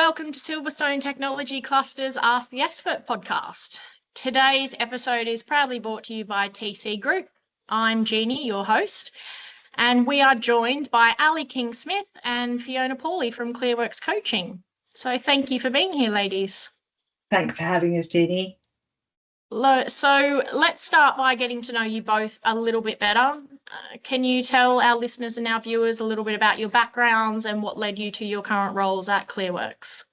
welcome to Silverstone Technology Cluster's Ask the Expert podcast. Today's episode is proudly brought to you by TC Group. I'm Jeannie, your host, and we are joined by Ali King-Smith and Fiona Pauly from Clearworks Coaching. So thank you for being here, ladies. Thanks for having us, Jeannie. So let's start by getting to know you both a little bit better. Can you tell our listeners and our viewers a little bit about your backgrounds and what led you to your current roles at Clearworks?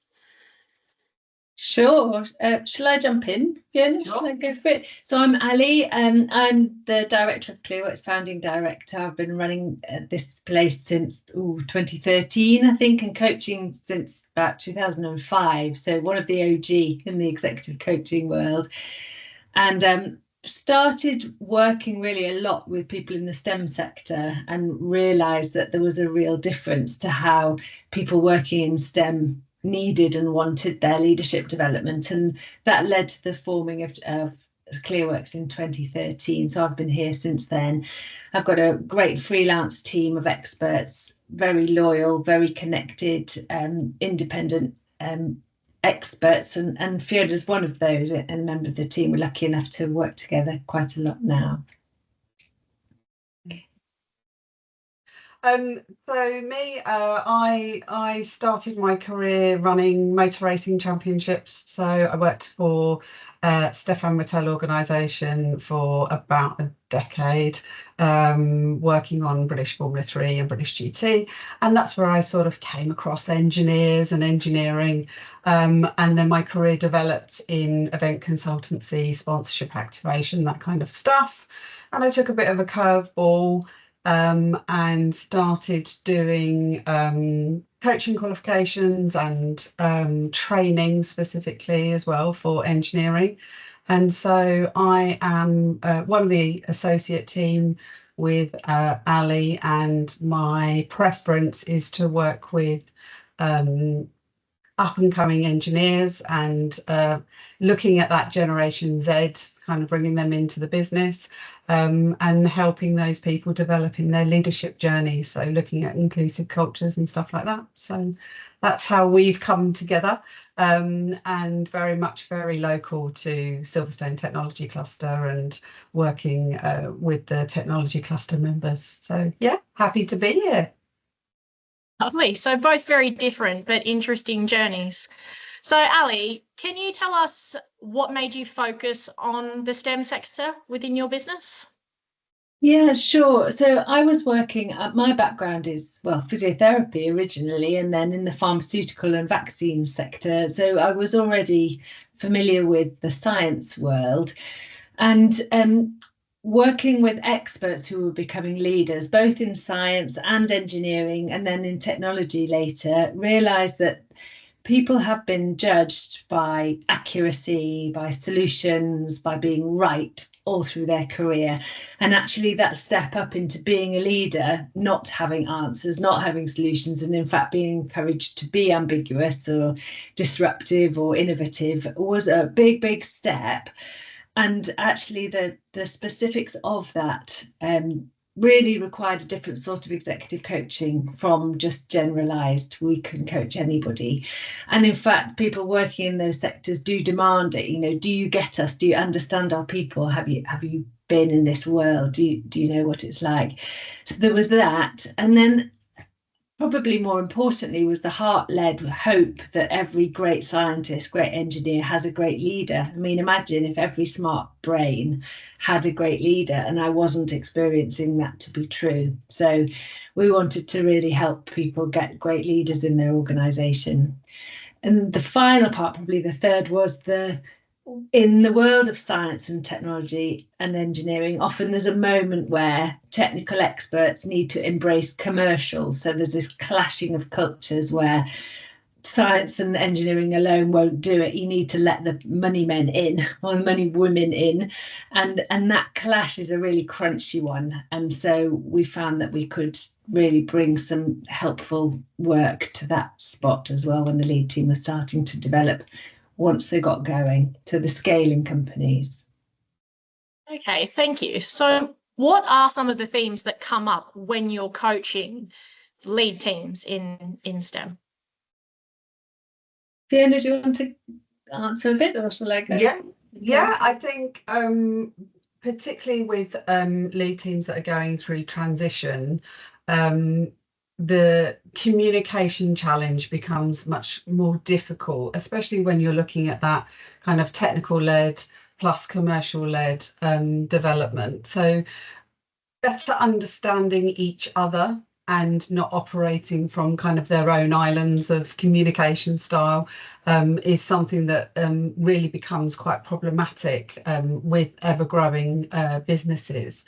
Sure. Shall I jump in, Fiona? Sure. Shall I go for it? So I'm Ali. I'm the director of Clearworks, founding director. I've been running this place since 2013, I think, and coaching since about 2005. So one of the OG in the executive coaching world. And started working really a lot with people in the STEM sector and realised that there was a real difference to how people working in STEM needed and wanted their leadership development, and that led to the forming of Clearworks in 2013. So I've been here since then. I've got a great freelance team of experts, very loyal, very connected, independent experts, and Fiona's one of those, and a member of the team. We're lucky enough to work together quite a lot now. So me, I started my career running motor racing championships. So I worked for Stefan Mattel organisation for about a decade, working on British Formula 3 and British GT, and that's where I sort of came across engineers and engineering, and then my career developed in event consultancy, sponsorship activation, that kind of stuff, and I took a bit of a curveball. And started doing coaching qualifications and training specifically as well for engineering. And so I am one of the associate team with Ali, and my preference is to work with up and coming engineers and looking at that Generation Z, kind of bringing them into the business, and helping those people develop in their leadership journey. So looking at inclusive cultures and stuff like that. So that's how we've come together, and very local to Silverstone Technology Cluster and working with the technology cluster members. So yeah, happy to be here. Lovely. So both very different but interesting journeys. So Ali, can you tell us what made you focus on the STEM sector within your business? Yeah, sure. So I was working, my background is, well, physiotherapy originally, and then in the pharmaceutical and vaccine sector. So I was already familiar with the science world, and working with experts who were becoming leaders, both in science and engineering, and then in technology later, realised that people have been judged by accuracy, by solutions, by being right all through their career. And actually that step up into being a leader, not having answers, not having solutions, and in fact being encouraged to be ambiguous or disruptive or innovative, was a big step. And actually the specifics of that really required a different sort of executive coaching from just generalised, we can coach anybody. And in fact, people working in those sectors do demand it. You know, do you get us? Do you understand our people? Have you been in this world? Do you know what it's like? So there was that. And then probably more importantly was the heart-led hope that every great scientist, great engineer has a great leader. I mean, imagine if every smart brain had a great leader, and I wasn't experiencing that to be true. So we wanted to really help people get great leaders in their organisation. And the final part, probably the third, was in the world of science and technology and engineering, often there's a moment where technical experts need to embrace commercial. So there's this clashing of cultures where science and engineering alone won't do it. You need to let the money men in, or the money women in. And that clash is a really crunchy one. And so we found that we could really bring some helpful work to that spot as well when the lead team was starting to develop once they got going to the scaling companies. Okay, thank you. So what are some of the themes that come up when you're coaching lead teams in STEM? Fiona, do you want to answer a bit, or shall I go? Yeah, I think particularly with lead teams that are going through transition, the communication challenge becomes much more difficult, especially when you're looking at that kind of technical led plus commercial led development. So better understanding each other and not operating from kind of their own islands of communication style is something that really becomes quite problematic with ever-growing businesses.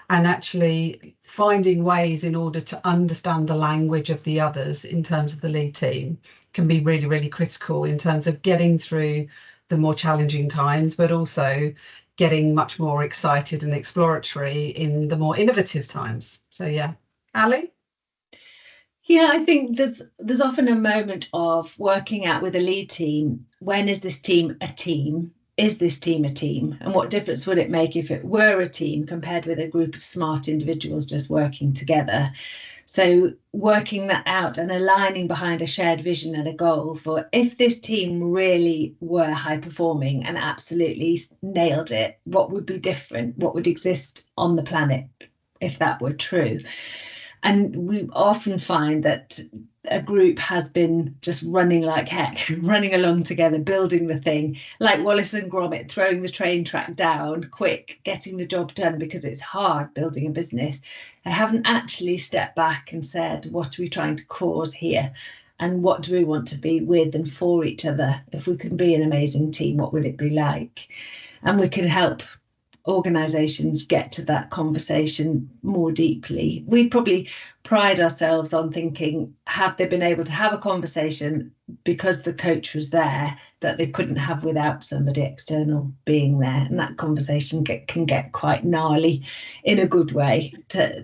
And actually finding ways in order to understand the language of the others in terms of the lead team can be really, really critical in terms of getting through the more challenging times, but also getting much more excited and exploratory in the more innovative times. So yeah. Ali? Yeah, I think there's often a moment of working out with a lead team, when is this team a team? Is this team a team? And what difference would it make if it were a team compared with a group of smart individuals just working together? So working that out and aligning behind a shared vision and a goal for, if this team really were high performing and absolutely nailed it, what would be different? What would exist on the planet if that were true? And we often find that a group has been just running like heck, running along together, building the thing, like Wallace and Gromit, throwing the train track down, quick, getting the job done because it's hard building a business. I haven't actually stepped back and said, what are we trying to cause here? And what do we want to be with and for each other? If we can be an amazing team, what would it be like? And we can help organisations get to that conversation more deeply. We probably pride ourselves on thinking, have they been able to have a conversation because the coach was there that they couldn't have without somebody external being there? And that conversation can get quite gnarly in a good way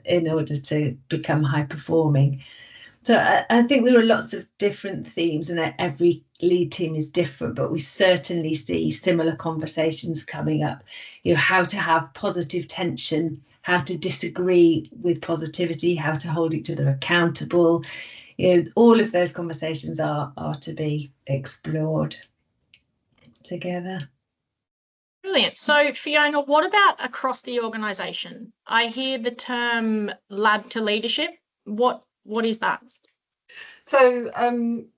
in order to become high performing. So I think there are lots of different themes, and every lead team is different, but we certainly see similar conversations coming up. You know, how to have positive tension, how to disagree with positivity, how to hold each other accountable. You know, all of those conversations are to be explored together. Brilliant. So Fiona, what about across the organisation? I hear the term lab to leadership. What is that? So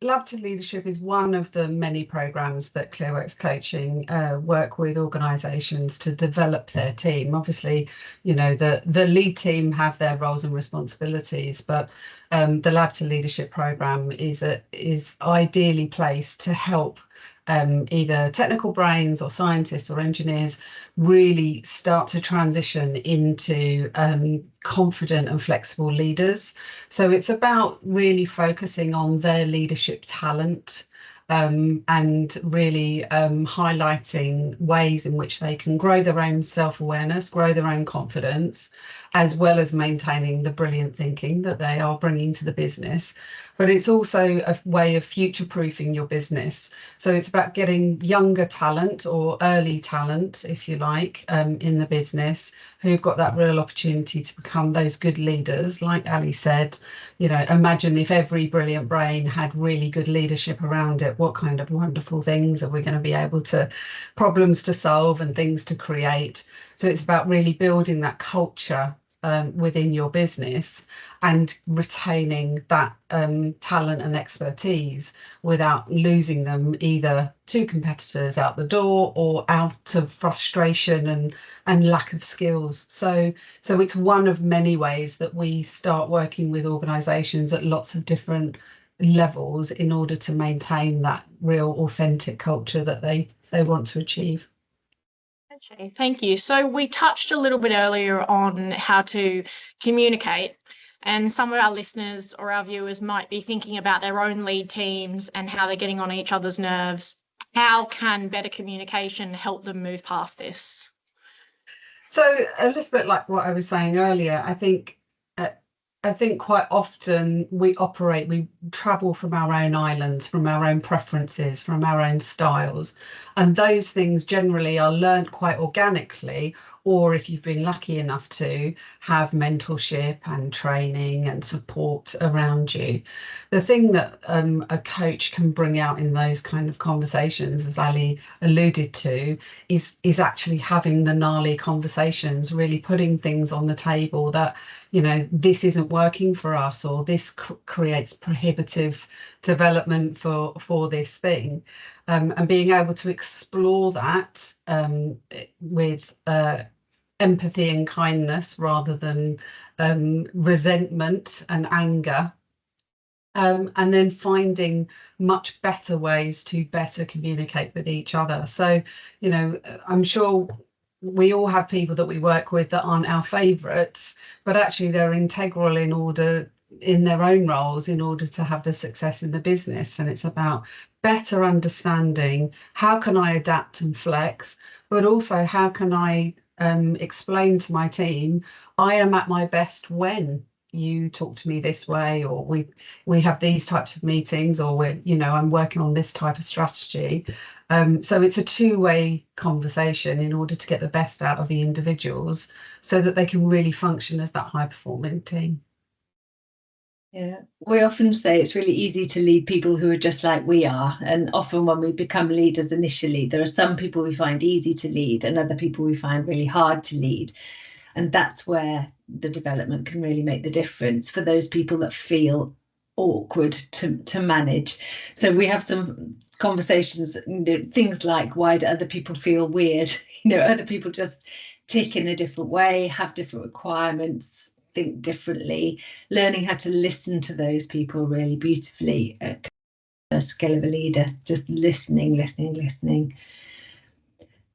Lab to Leadership is one of the many programs that Clearworks Coaching work with organisations to develop their team. Obviously, you know, the lead team have their roles and responsibilities, but the Lab to Leadership program is ideally placed to help either technical brains or scientists or engineers really start to transition into confident and flexible leaders. So it's about really focusing on their leadership talent and really highlighting ways in which they can grow their own self-awareness, grow their own confidence, as well as maintaining the brilliant thinking that they are bringing to the business. But it's also a way of future-proofing your business. So it's about getting younger talent or early talent, if you like, in the business who've got that real opportunity to become those good leaders. Like Ali said, you know, imagine if every brilliant brain had really good leadership around it, what kind of wonderful things are we going to be able to, problems to solve and things to create. So it's about really building that culture within your business and retaining that talent and expertise without losing them either to competitors out the door or out of frustration and lack of skills. So it's one of many ways that we start working with organisations at lots of different levels in order to maintain that real authentic culture that they want to achieve. Okay, thank you. So we touched a little bit earlier on how to communicate, and some of our listeners or our viewers might be thinking about their own lead teams and how they're getting on each other's nerves. How can better communication help them move past this? So a little bit like what I was saying earlier, I think quite often we travel from our own islands, from our own preferences, from our own styles. And those things generally are learnt quite organically or if you've been lucky enough to have mentorship and training and support around you. The thing that a coach can bring out in those kind of conversations, as Ali alluded to, is actually having the gnarly conversations, really putting things on the table that, you know, this isn't working for us, or this creates prohibitive development for this thing, and being able to explore that with empathy and kindness rather than resentment and anger. And then finding much better ways to better communicate with each other. So, you know, I'm sure we all have people that we work with that aren't our favourites, but actually they're integral in their own roles in order to have the success in the business. And it's about better understanding how can I adapt and flex, but also how can I explain to my team I am at my best when you talk to me this way, or we have these types of meetings, or I'm working on this type of strategy. So it's a two-way conversation in order to get the best out of the individuals so that they can really function as that high-performing team. Yeah, we often say it's really easy to lead people who are just like we are. And often when we become leaders initially, there are some people we find easy to lead and other people we find really hard to lead. And that's where the development can really make the difference for those people that feel awkward to manage. So we have some conversations, things like, why do other people feel weird? Other people just tick in a different way, have different requirements, think differently. Learning how to listen to those people really beautifully, a skill of a leader, just listening.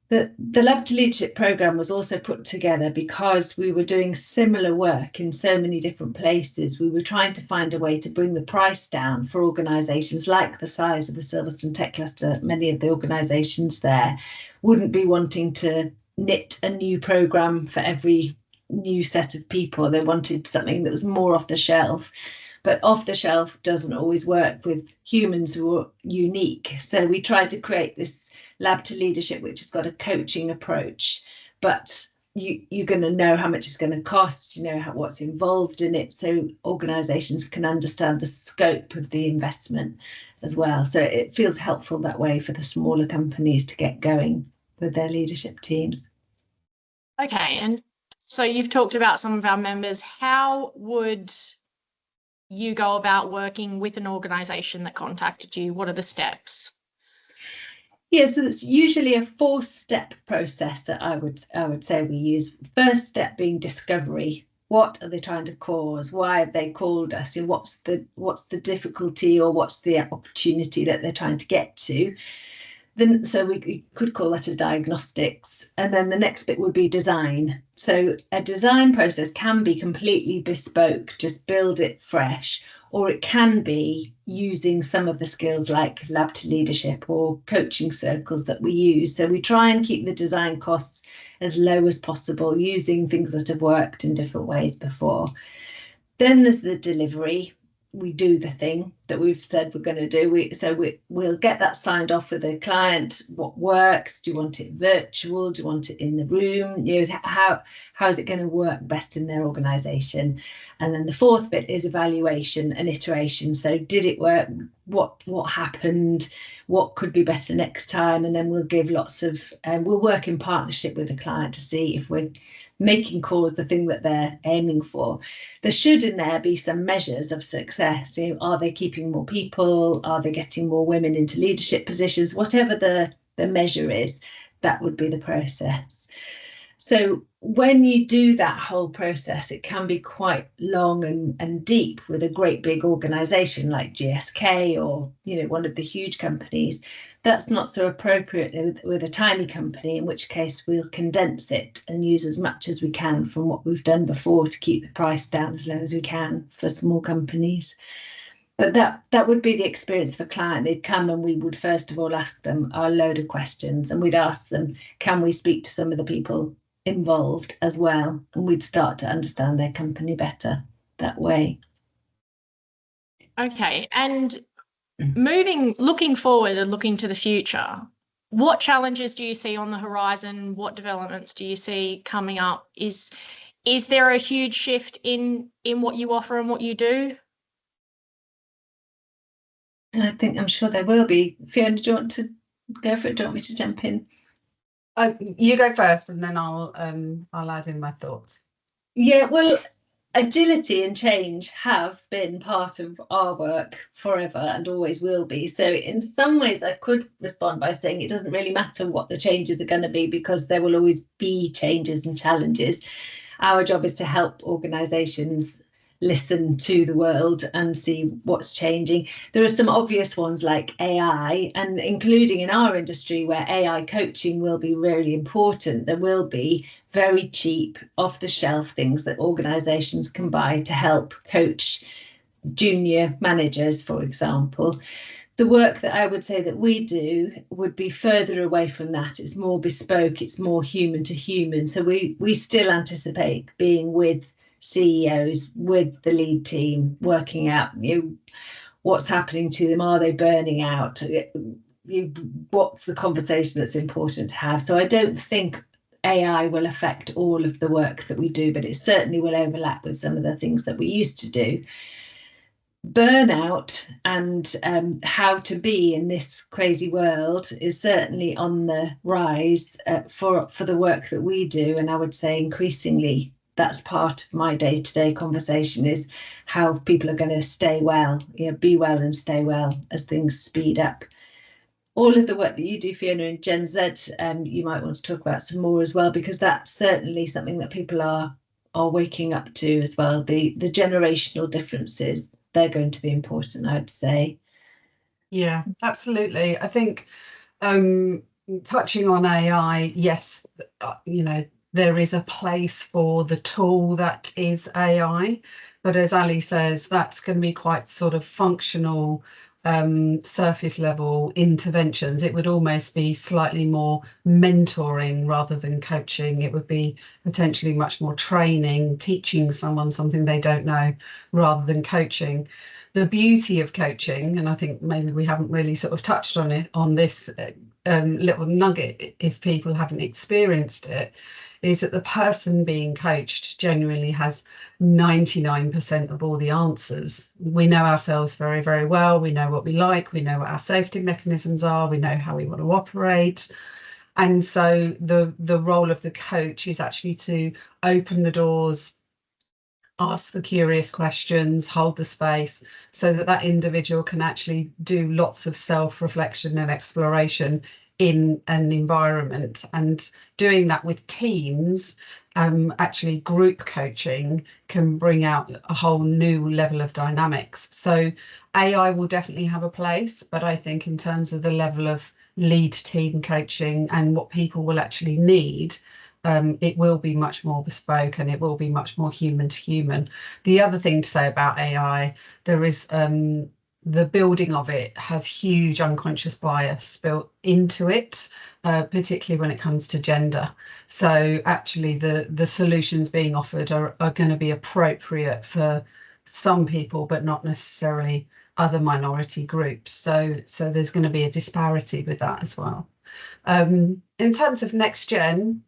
The Lab to Leadership programme was also put together because we were doing similar work in so many different places. We were trying to find a way to bring the price down for organisations like the size of the Silverstone Tech Cluster. Many of the organisations there wouldn't be wanting to knit a new programme for every new set of people. They wanted something that was more off the shelf. But off the shelf doesn't always work with humans who are unique. So we tried to create this Lab to Leadership, which has got a coaching approach, but you're going to know how much it's going to cost, what's involved in it, so organisations can understand the scope of the investment as well. So it feels helpful that way for the smaller companies to get going with their leadership teams. Okay, and so you've talked about some of our members. How would you go about working with an organisation that contacted you? What are the steps? Yeah, so it's usually a 4-step process that I would say we use. First step being discovery. What are they trying to cause? Why have they called us? What's the difficulty, or what's the opportunity that they're trying to get to? Then, so we could call that a diagnostics. And then the next bit would be design. So a design process can be completely bespoke, just build it fresh, or it can be using some of the skills like Lab to Leadership or coaching circles that we use. So we try and keep the design costs as low as possible, using things that have worked in different ways before. Then there's the delivery. We do the thing that we've said we're going to do. We'll get that signed off with the client. What works? Do you want it virtual? Do you want it in the room? How is it going to work best in their organisation? And then the 4th bit is evaluation and iteration. So did it work? What happened? What could be better next time? And then we'll give we'll work in partnership with the client to see if we're making cause the thing that they're aiming for. There should in there be some measures of success. Are they keeping more people? Are they getting more women into leadership positions? Whatever the measure is, that would be the process. So when you do that whole process, it can be quite long and deep with a great big organisation like GSK or one of the huge companies. That's not so appropriate with a tiny company, in which case we'll condense it and use as much as we can from what we've done before to keep the price down as low as we can for small companies. But that would be the experience for a client. They'd come and we would first of all ask them a load of questions, and we'd ask them, can we speak to some of the people involved as well? And we'd start to understand their company better that way. Okay, and looking forward and looking to the future, What challenges do you see on the horizon? What developments do you see coming up? Is there a huge shift in what you offer and what you do? I'm sure there will be. Fiona, do you want to go for it? Do you want me to jump in? You go first, and then I'll add in my thoughts. Yeah, well, agility and change have been part of our work forever and always will be. So in some ways, I could respond by saying it doesn't really matter what the changes are going to be, because there will always be changes and challenges. Our job is to help organisations listen to the world and see what's changing. There are some obvious ones like AI, and including in our industry where AI coaching will be really important. There will be very cheap, off the shelf things that organisations can buy to help coach junior managers, for example. The work that I would say that we do would be further away from that. It's more bespoke, it's more human to human. So we still anticipate being with CEOs, with the lead team, working out, what's happening to them. Are they burning out? What's the conversation that's important to have? So I don't think AI will affect all of the work that we do, but it certainly will overlap with some of the things that we used to do. Burnout and how to be in this crazy world is certainly on the rise for the work that we do. And I would say increasingly that's part of my day-to-day conversation, is how people are going to stay well, be well and stay well as things speed up. All of the work that you do, Fiona, in Gen Z, you might want to talk about some more as well, because that's certainly something that people are waking up to as well. The generational differences, they're going to be important, I'd say. Yeah, absolutely. I think touching on AI, yes, there is a place for the tool that is AI, but as Ali says, that's going to be quite sort of functional, surface level interventions. It would almost be slightly more mentoring rather than coaching. It would be potentially much more training, teaching someone something they don't know, rather than coaching. The beauty of coaching, and I think maybe we haven't really sort of touched on it on this little nugget, if people haven't experienced it, is that the person being coached genuinely has 99% of all the answers. We know ourselves very, very well. We know what we like. We know what our safety mechanisms are. We know how we want to operate. And so the role of the coach is actually to open the doors, ask the curious questions, hold the space, so that that individual can actually do lots of self-reflection and exploration in an environment. And doing that with teams, actually group coaching can bring out a whole new level of dynamics. So AI will definitely have a place, but I think in terms of the level of lead team coaching and what people will actually need, it will be much more bespoke, and it will be much more human to human. The other thing to say about AI, there is the building of it has huge unconscious bias built into it, particularly when it comes to gender. So actually the solutions being offered are going to be appropriate for some people, but not necessarily other minority groups. So there's going to be a disparity with that as well. In terms of next gen,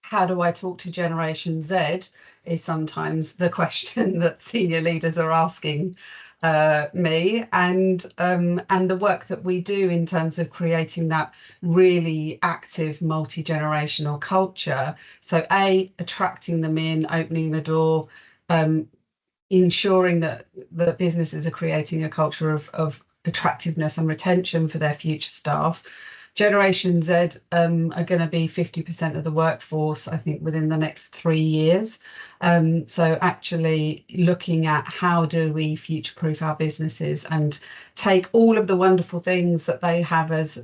how do I talk to Generation Z is sometimes the question that senior leaders are asking me, and the work that we do in terms of creating that really active multi-generational culture. So attracting them in, opening the door, ensuring that the businesses are creating a culture of attractiveness and retention for their future staff. Generation Z are going to be 50% of the workforce, I think, within the next 3 years. So actually looking at how do we future-proof our businesses and take all of the wonderful things that they have as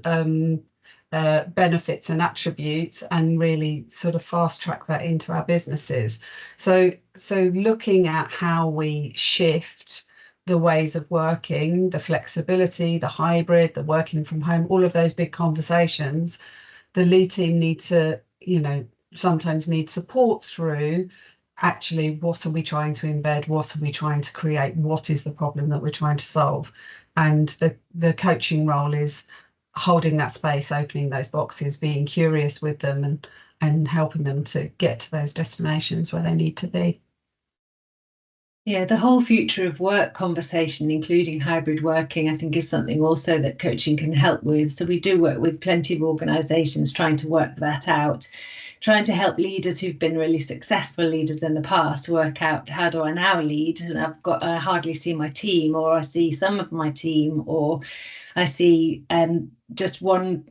benefits and attributes, and really sort of fast track that into our businesses. So looking at how we shift the ways of working, the flexibility, the hybrid, the working from home, all of those big conversations, the lead team need to, sometimes need support through actually what are we trying to embed, what are we trying to create, what is the problem that we're trying to solve. And the coaching role is holding that space, opening those boxes, being curious with them, and helping them to get to those destinations where they need to be. Yeah, the whole future of work conversation, including hybrid working, I think is something also that coaching can help with. So we do work with plenty of organisations trying to work that out, trying to help leaders who've been really successful leaders in the past work out, how do I now lead? And I hardly see my team, or I see some of my team, or I see just one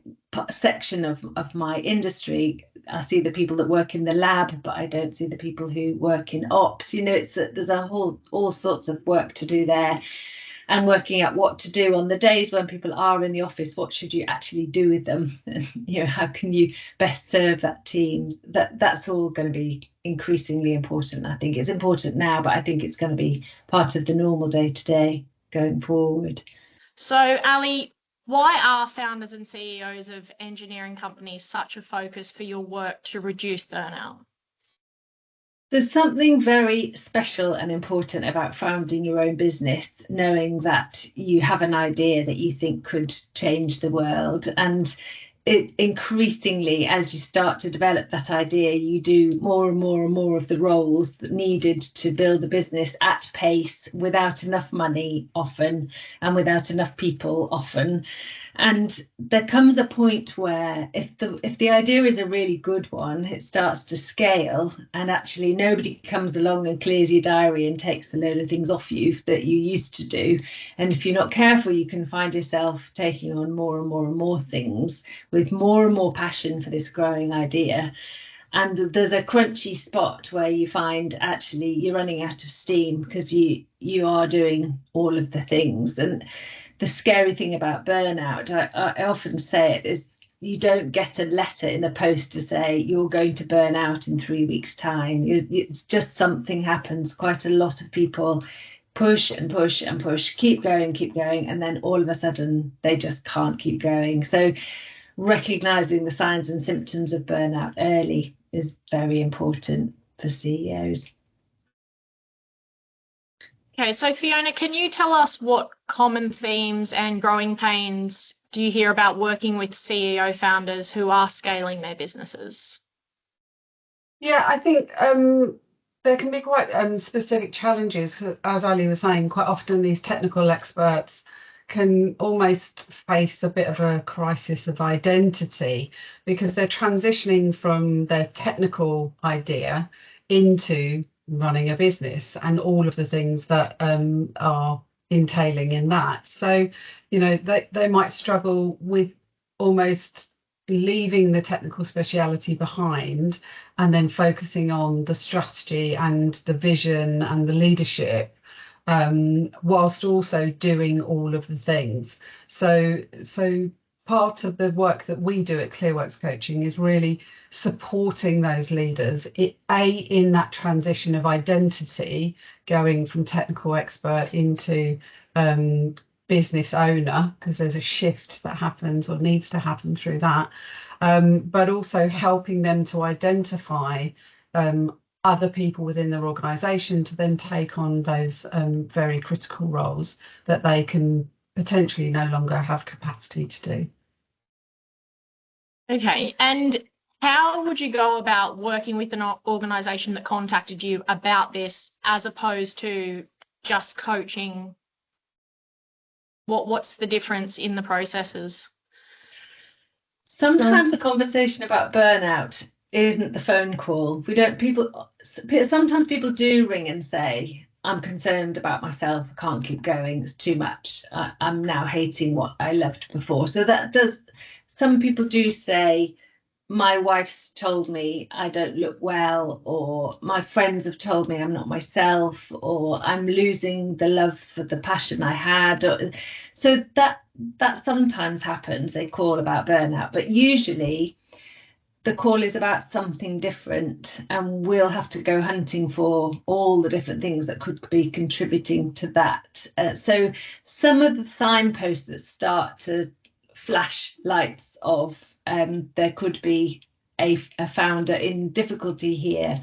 section of my industry. I see the people that work in the lab, but I don't see the people who work in ops. There's all sorts of work to do there, and working out what to do on the days when people are in the office. What should you actually do with them? And, how can you best serve that team? That's all going to be increasingly important. I think it's important now, but I think it's going to be part of the normal day to day going forward. So, Ali, why are founders and CEOs of engineering companies such a focus for your work to reduce burnout? There's something very special and important about founding your own business, knowing that you have an idea that you think could change the world. And it increasingly, as you start to develop that idea, you do more and more and more of the roles that needed to build the business at pace, without enough money often, and without enough people often. And there comes a point where if the idea is a really good one, it starts to scale, and actually nobody comes along and clears your diary and takes a load of things off you that you used to do. And if you're not careful, you can find yourself taking on more and more and more things with more and more passion for this growing idea. And there's a crunchy spot where you find actually you're running out of steam because you are doing all of the things. And the scary thing about burnout, I often say it, is you don't get a letter in the post to say you're going to burn out in 3 weeks' time. It's just something happens. Quite a lot of people push and push and push, keep going, and then all of a sudden they just can't keep going. So recognizing the signs and symptoms of burnout early is very important for CEOs. Okay, so Fiona, can you tell us what common themes and growing pains do you hear about working with CEO founders who are scaling their businesses? Yeah, I think there can be quite specific challenges. As Ali was saying, quite often these technical experts can almost face a bit of a crisis of identity because they're transitioning from their technical idea into running a business and all of the things that are entailing in that. So, they might struggle with almost leaving the technical speciality behind and then focusing on the strategy and the vision and the leadership, whilst also doing all of the things. So part of the work that we do at Clearworks Coaching is really supporting those leaders in that transition of identity, going from technical expert into business owner, because there's a shift that happens or needs to happen through that, but also helping them to identify other people within their organisation to then take on those very critical roles that they can potentially no longer have capacity to do. Okay, and how would you go about working with an organisation that contacted you about this as opposed to just coaching? What's the difference in the processes? Sometimes the conversation about burnout isn't the phone call. Sometimes people do ring and say, I'm concerned about myself, I can't keep going, it's too much. I'm now hating what I loved before. So some people do say, my wife's told me I don't look well, or my friends have told me I'm not myself, or I'm losing the love for the passion I had. So that sometimes happens. They call about burnout, but usually the call is about something different, and we'll have to go hunting for all the different things that could be contributing to that. So some of the signposts that start to flash lights of there could be a founder in difficulty here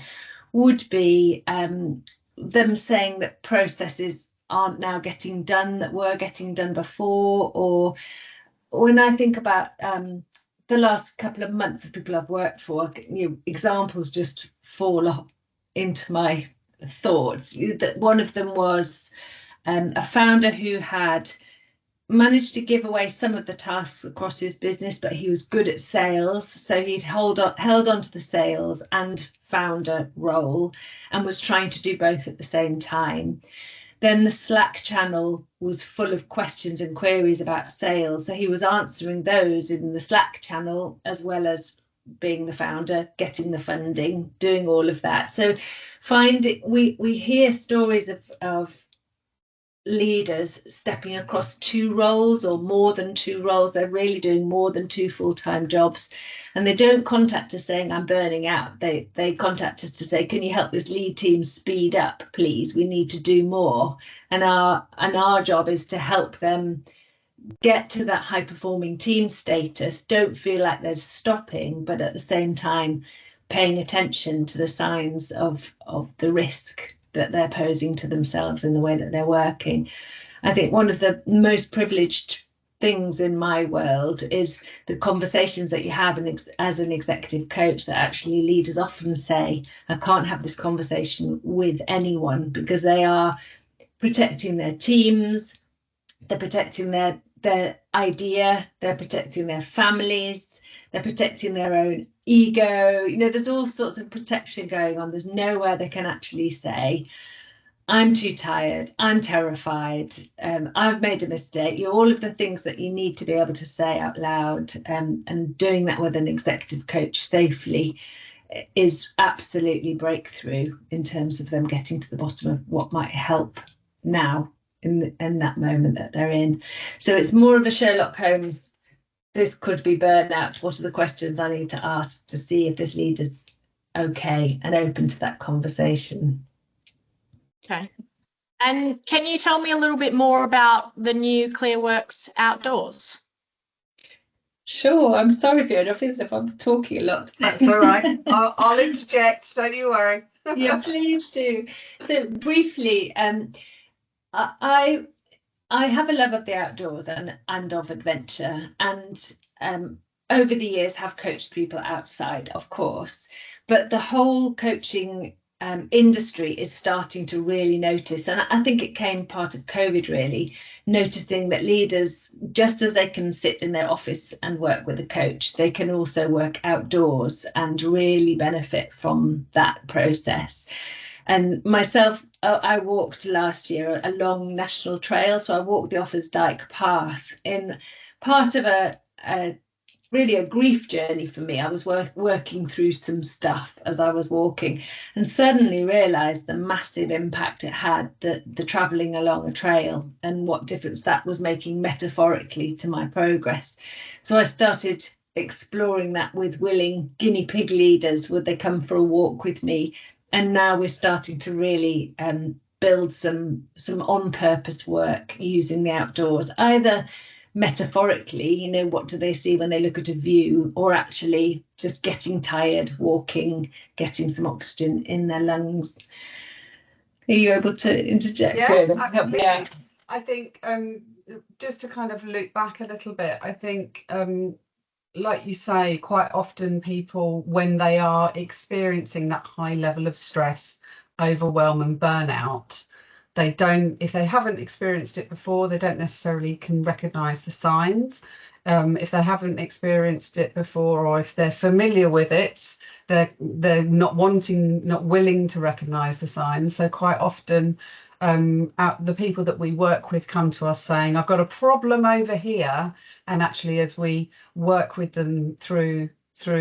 would be them saying that processes aren't now getting done that were getting done before, when I think about the last couple of months of people I've worked for, examples just fall into my thoughts. That one of them was a founder who had managed to give away some of the tasks across his business, but he was good at sales, so he'd held on to the sales and founder role and was trying to do both at the same time. Then the Slack channel was full of questions and queries about sales, so he was answering those in the Slack channel as well as being the founder, getting the funding, doing all of that. So we hear stories of leaders stepping across two roles or more than two roles. They're really doing more than two full-time jobs, and they don't contact us saying I'm burning out. They contact us to say, can you help this lead team speed up, please? We need to do more. And our job is to help them get to that high performing team status, don't feel like they're stopping, but at the same time paying attention to the signs of the risk that they're posing to themselves in the way that they're working. I think one of the most privileged things in my world is the conversations that you have as an executive coach, that actually leaders often say, I can't have this conversation with anyone, because they are protecting their teams, they're protecting their idea, they're protecting their families, they're protecting their own ego. There's all sorts of protection going on. There's nowhere they can actually say, I'm too tired, I'm terrified, I've made a mistake. All of the things that you need to be able to say out loud, and doing that with an executive coach safely is absolutely breakthrough in terms of them getting to the bottom of what might help now in that moment that they're in. So it's more of a Sherlock Holmes, this could be burnout, what are the questions I need to ask to see if this leader's okay and open to that conversation. Okay. And can you tell me a little bit more about the new Clearworks Outdoors? Sure. I'm sorry, Fiona. I feel as if I'm talking a lot. That's all right. I'll interject. Don't you worry. Yeah, please do. So briefly, I have a love of the outdoors and of adventure, and over the years have coached people outside, of course, but the whole coaching industry is starting to really notice, and I think it came part of COVID really, noticing that leaders, just as they can sit in their office and work with a coach, they can also work outdoors and really benefit from that process. And myself, I walked last year a long national trail, so I walked the Offers Dyke Path in part of a grief journey for me. I was working through some stuff as I was walking, and suddenly realised the massive impact it had, the travelling along a trail, and what difference that was making metaphorically to my progress. So I started exploring that with willing guinea pig leaders. Would they come for a walk with me? And now we're starting to really build some on-purpose work using the outdoors, either metaphorically, what do they see when they look at a view, or actually just getting tired, walking, getting some oxygen in their lungs. Are you able to interject? Yeah, absolutely. Yeah. I think just to kind of loop back a little bit, I think like you say, quite often people, when they are experiencing that high level of stress, overwhelm and burnout, if they haven't experienced it before, they don't necessarily can recognise the signs. If they haven't experienced it before, or if they're familiar with it, they're not willing to recognise the signs. So quite often the people that we work with come to us saying, I've got a problem over here, and actually as we work with them through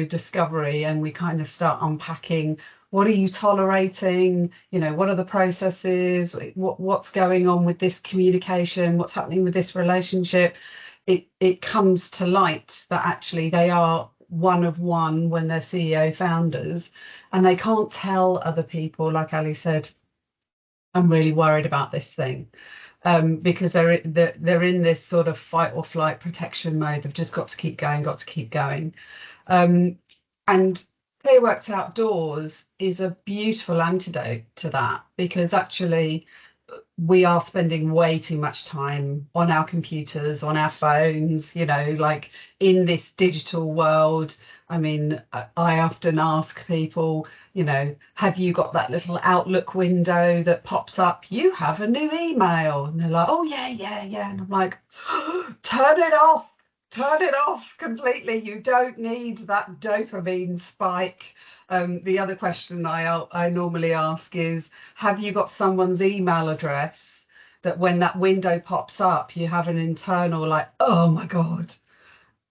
discovery, and we kind of start unpacking, what are you tolerating, what are the processes, what's going on with this communication, what's happening with this relationship, it comes to light that actually they are one of one when they're CEO founders, and they can't tell other people, like Ali said, I'm really worried about this thing, because they're in this sort of fight or flight protection mode. They've just got to keep going. And Clearworks Outdoors is a beautiful antidote to that, because actually we are spending way too much time on our computers, on our phones, like in this digital world. I mean, I often ask people, have you got that little Outlook window that pops up? You have a new email. And they're like, oh, yeah, yeah, yeah. And I'm like, turn it off. Turn it off completely. You don't need that dopamine spike. The other question I normally ask is, have you got someone's email address that when that window pops up, you have an internal like, oh my God,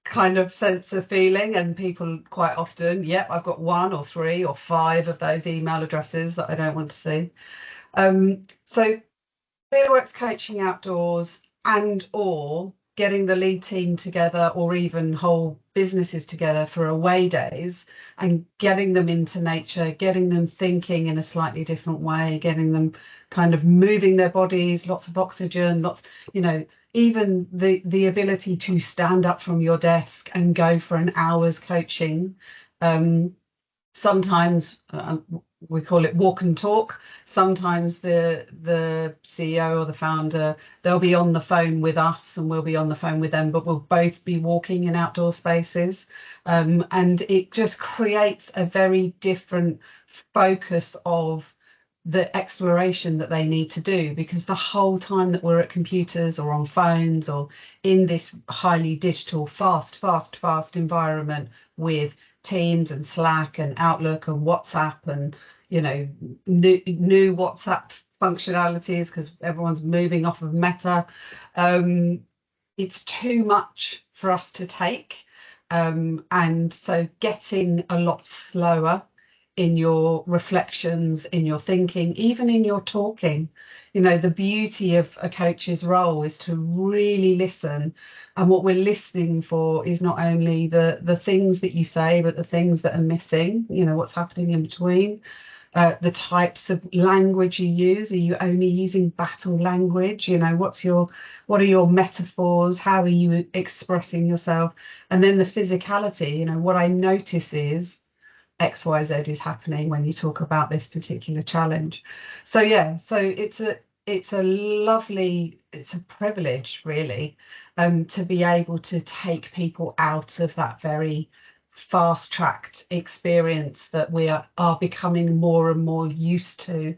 kind of sense of feeling? And people quite often, yep, I've got 1 or 3 or 5 of those email addresses that I don't want to see. So Clearworks Coaching Outdoors or getting the lead team together, or even whole businesses together for away days, and getting them into nature, getting them thinking in a slightly different way, getting them kind of moving their bodies, lots of oxygen, even the ability to stand up from your desk and go for an hour's coaching. Sometimes we call it walk and talk. Sometimes the CEO or the founder, they'll be on the phone with us and we'll be on the phone with them, but we'll both be walking in outdoor spaces. And it just creates a very different focus of the exploration that they need to do, because the whole time that we're at computers or on phones or in this highly digital, fast environment with Teams and Slack and Outlook and WhatsApp and new WhatsApp functionalities, because everyone's moving off of Meta, it's too much for us to take, and so getting a lot slower in your reflections, in your thinking, even in your talking. The beauty of a coach's role is to really listen. And what we're listening for is not only the things that you say, but the things that are missing, what's happening in between. The types of language you use. Are you only using battle language? What are your metaphors? How are you expressing yourself? And then the physicality, what I notice is XYZ is happening when you talk about this particular challenge. So it's a privilege really, to be able to take people out of that very fast-tracked experience that we are becoming more and more used to.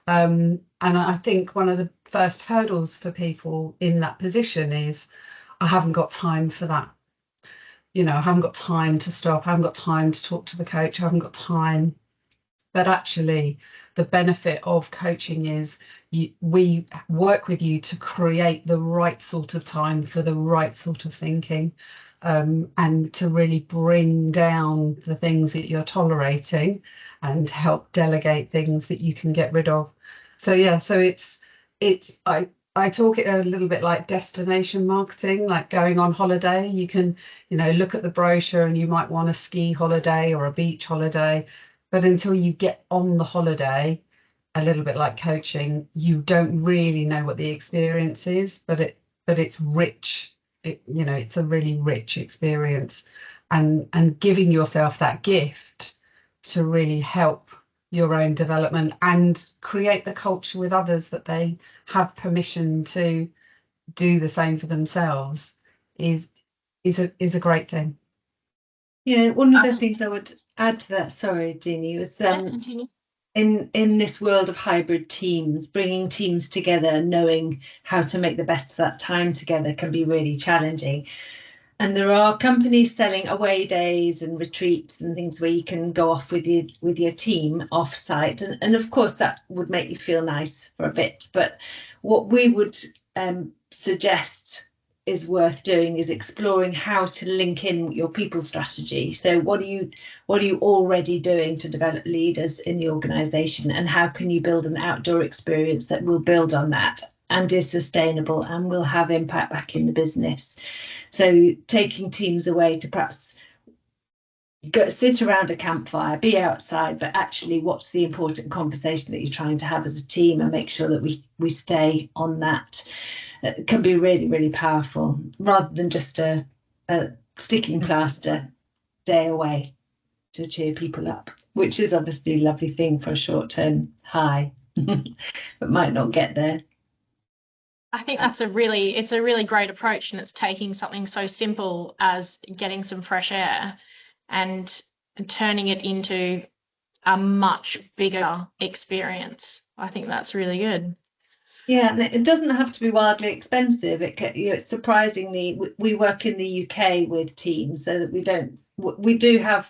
And I think one of the first hurdles for people in that position is, I haven't got time for that. I haven't got time to stop. I haven't got time to talk to the coach. I haven't got time. But actually, the benefit of coaching is we work with you to create the right sort of time for the right sort of thinking, and to really bring down the things that you're tolerating and help delegate things that you can get rid of. So I talk it a little bit like destination marketing, like going on holiday. You can, look at the brochure and you might want a ski holiday or a beach holiday, but until you get on the holiday, a little bit like coaching, you don't really know what the experience is, but it's rich. It's a really rich experience, and giving yourself that gift to really help your own development and create the culture with others that they have permission to do the same for themselves is a great thing. One of the things I would add to that, sorry, Jeannie, was Continue. in this world of hybrid teams, bringing teams together, knowing how to make the best of that time together can be really challenging. And there are companies selling away days and retreats and things where you can go off with your team off site, and of course that would make you feel nice for a bit. But what we would suggest is worth doing is exploring how to link in your people strategy. So what are you already doing to develop leaders in the organisation, and how can you build an outdoor experience that will build on that and is sustainable and will have impact back in the business? So taking teams away to perhaps sit around a campfire, be outside, but actually what's the important conversation that you're trying to have as a team, and make sure that we stay on that. It can be really, really powerful, rather than just a sticking plaster day away to cheer people up, which is obviously a lovely thing for a short-term high, but might not get there I think it's a really great approach, and it's taking something so simple as getting some fresh air and turning it into a much bigger experience. I think that's really good. Yeah, and it doesn't have to be wildly expensive. It's surprisingly, we work in the UK with teams, so that we do have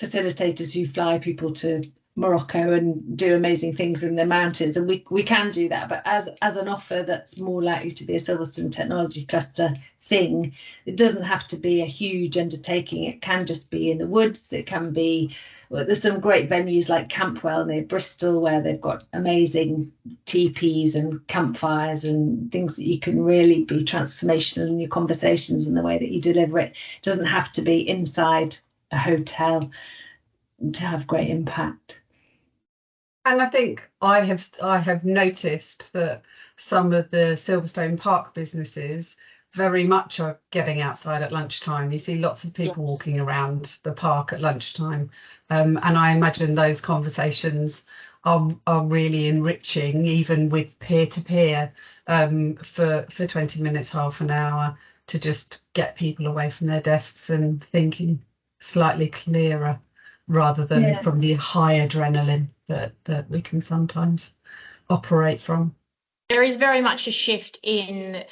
facilitators who fly people to Morocco and do amazing things in the mountains, and we can do that. But as an offer that's more likely to be a Silverstone Technology Cluster thing, it doesn't have to be a huge undertaking. It can just be in the woods. It can be, well, there's some great venues like Campwell near Bristol where they've got amazing teepees and campfires and things that you can really be transformational in your conversations and the way that you deliver it. It doesn't have to be inside a hotel to have great impact. And I think I have noticed that some of the Silverstone Park businesses very much are getting outside at lunchtime. You see lots of people walking around the park at lunchtime, and I imagine those conversations are really enriching, even with peer-to-peer, for 20 minutes, half an hour, to just get people away from their desks and thinking slightly clearer, rather than from the high adrenaline that we can sometimes operate from. There is very much a shift in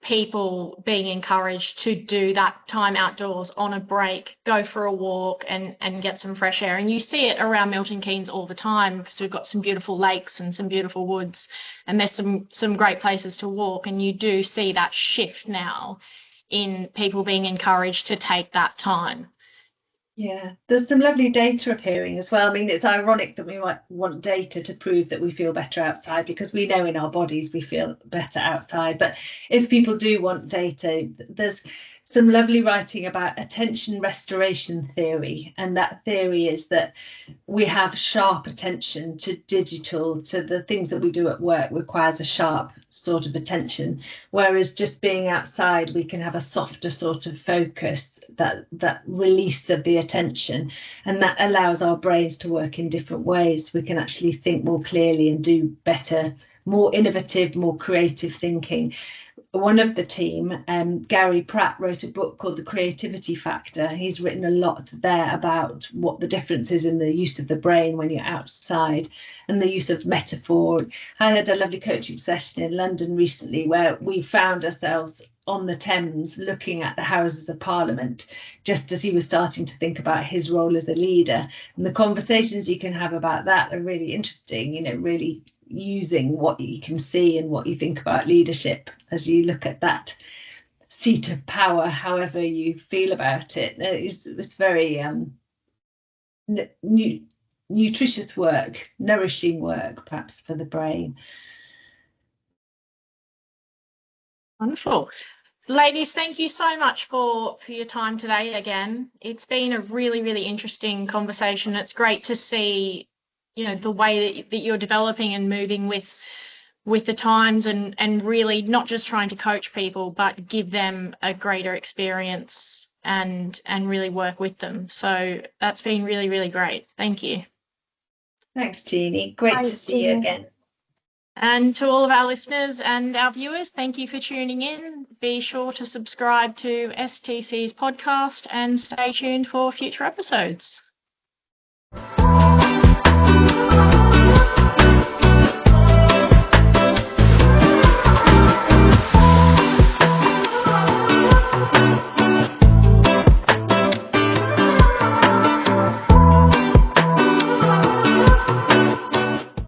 people being encouraged to do that time outdoors on a break, go for a walk and get some fresh air. And you see it around Milton Keynes all the time, because we've got some beautiful lakes and some beautiful woods, and there's some great places to walk. And you do see that shift now in people being encouraged to take that time. Yeah, there's some lovely data appearing as well. I mean, it's ironic that we might want data to prove that we feel better outside, because we know in our bodies we feel better outside. But if people do want data, there's some lovely writing about attention restoration theory. And that theory is that we have sharp attention to digital, to the things that we do at work requires a sharp sort of attention. Whereas just being outside, we can have a softer sort of focus, that release of the attention, and that allows our brains to work in different ways. We can actually think more clearly and do better, more innovative, more creative thinking. One of the team, Gary Pratt, wrote a book called The Creativity Factor. He's written a lot there about what the difference is in the use of the brain when you're outside and the use of metaphor. I had a lovely coaching session in London recently where we found ourselves on the Thames looking at the Houses of Parliament, just as he was starting to think about his role as a leader. And the conversations you can have about that are really interesting, really using what you can see and what you think about leadership as you look at that seat of power, however you feel about it. It's very nutritious work, nourishing work, perhaps, for the brain. Wonderful. Ladies, thank you so much for your time today again. It's been a really, really interesting conversation. It's great to see, the way that you're developing and moving with the times, and really not just trying to coach people, but give them a greater experience and really work with them. So that's been really, really great. Thank you. Thanks, Jeannie. Great to see you again. And to all of our listeners and our viewers, thank you for tuning in. Be sure to subscribe to STC's podcast and stay tuned for future episodes.